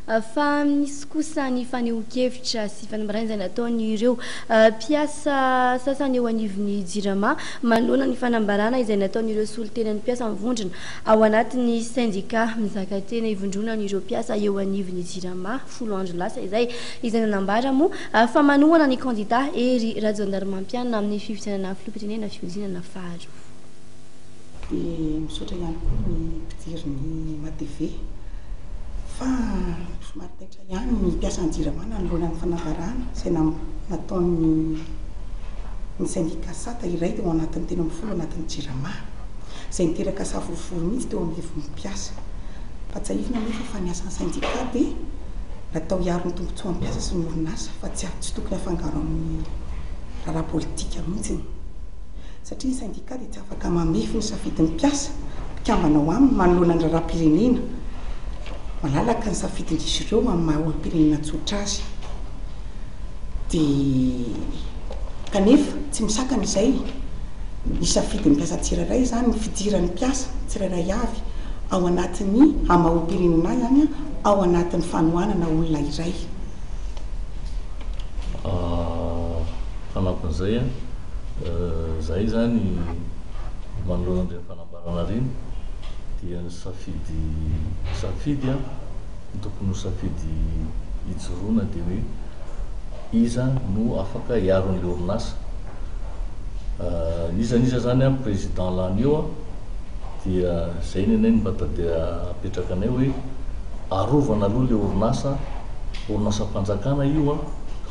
fa misy kosa ny fanehoan-kevitra sy fanambarana izay nataon'ireo mpiasa sasany eo anivon'ny jirama manoloana ny fanambarana izay nataon'ireo solon-tenan'ny mpiasa mivondrona ao anatin'ny syndika mizaka tena ivondrona n'ireo mpiasa eo anivon'ny jirama 10 andro lasa izay nanambara moa fa manohana ny candidat Ery Rajaondarimampianina amin'ny fifidianana filoham-pirenena fiodinana faharoa. Misaotra ihany koa ny mpidiriny matv fa somary taitra ihany ny mpiasan'ny jirama nanoloana ny fanambarana izay nataon'ny syndika sata iray teo anatin'ny tena amin'ny folo anatin'ny jirama izay niteraka safoforo mihitsy teo amin'ny hevon'ny mpiasa fa tsy ahifina nefa fa niasan'ny syndika dia natao hiaro ny tombontsoa amin'ny mpiasa sy ny orinasa fa tsy tokony afangaro amin'ny raharaha politika mihitsy satria ny syndika dia tsy afaka mamefy ny safidin'ny mpiasa mpikambana ao aminy manoloana ny raharam-pirenena malalaka ny safidind'izy ireo amin'ny maha olo-pirenena tsotra azy dia kanefa tsy misakana izay ny safidin'ny mpiasa tsirairay izany ny fidiran'ny mpiasa tsirairay avy ao anatin'ny amaha olo-pirenena azy zany ao anatin'ny fanohanana olona iray. Fanampin'izay zay zany manoloana an'ireny fanambarana reny dia ny safidy ny tokony ho safidy hijoroana dia hoe iza no afaka hiaron'le orinasa izaniza zany président lanio dia zay nenay ny mbata dia apetraka anay hoe arovana aloha le orinasa-panjakana io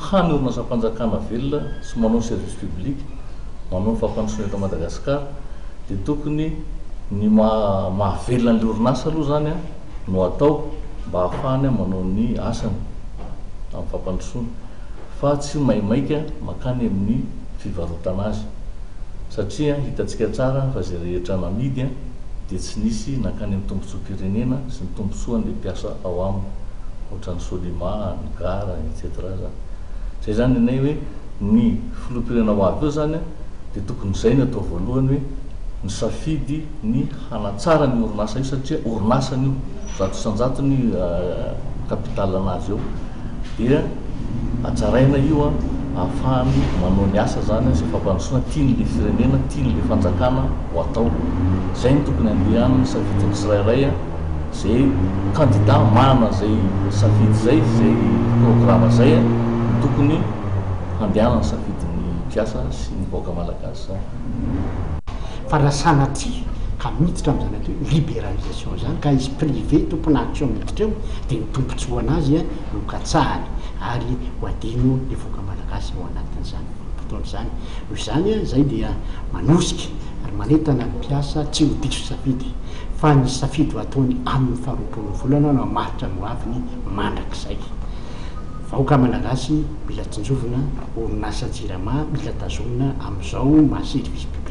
hany orinasa-panjakana velona sy manao service public manao fampandrosoana eto Madagasikara dia tokony ny mahavelona an'le orinasa aloha zany no atao mba hahafahany manao ny asany amin'ny fampandrosoana fa tsy maimaika makany amin'ny fivarotana azy satria hitantsika tsara fa zay rehetra namidy dia tsy nisy nakany amin'ny tombontsoam-pirenena sy ny tombontsoan'le mpiasa ao aminy ohatran'ny solima ny gara etc zay zany anay hoe ny filoham-pirenena ho avy eo zany dia tokony izay ny atao voalohany hoe ny safidy ny hanatsara ny orinasa io satria orinasany io zato isan-jato ny kapitala anazy eo dia atsaraina io ahafahany manao ny asa zany sy fampandrosoana tian'le firenena tian'le fanjakana ho atao zay ny tokony andehana ny safidiny tsirairay zay candidat manana zay safidy zay programme zay tokony handehanana ny safidiny mpiasa sy ny vahoaka malagasy zany fa lasana ty ka miditra amin'izany atao hoe libéralisation zany ka izy privé tompona action miditra eo dia ny tombontsoana azy no katsahany ary ho adino le vahoaka malagasy ao anatin'izany fotoana zany noho izany zay dia manosika ary manentana ny mpiasa tsy ho diso safidy fa ny safidy ho ataony amin'ny faharoapolo volana no maritra no avy ny mandrak'izay vahoaka malagasy mila tsinjovina orinasa jirama mila tazomina amin'izao maha service public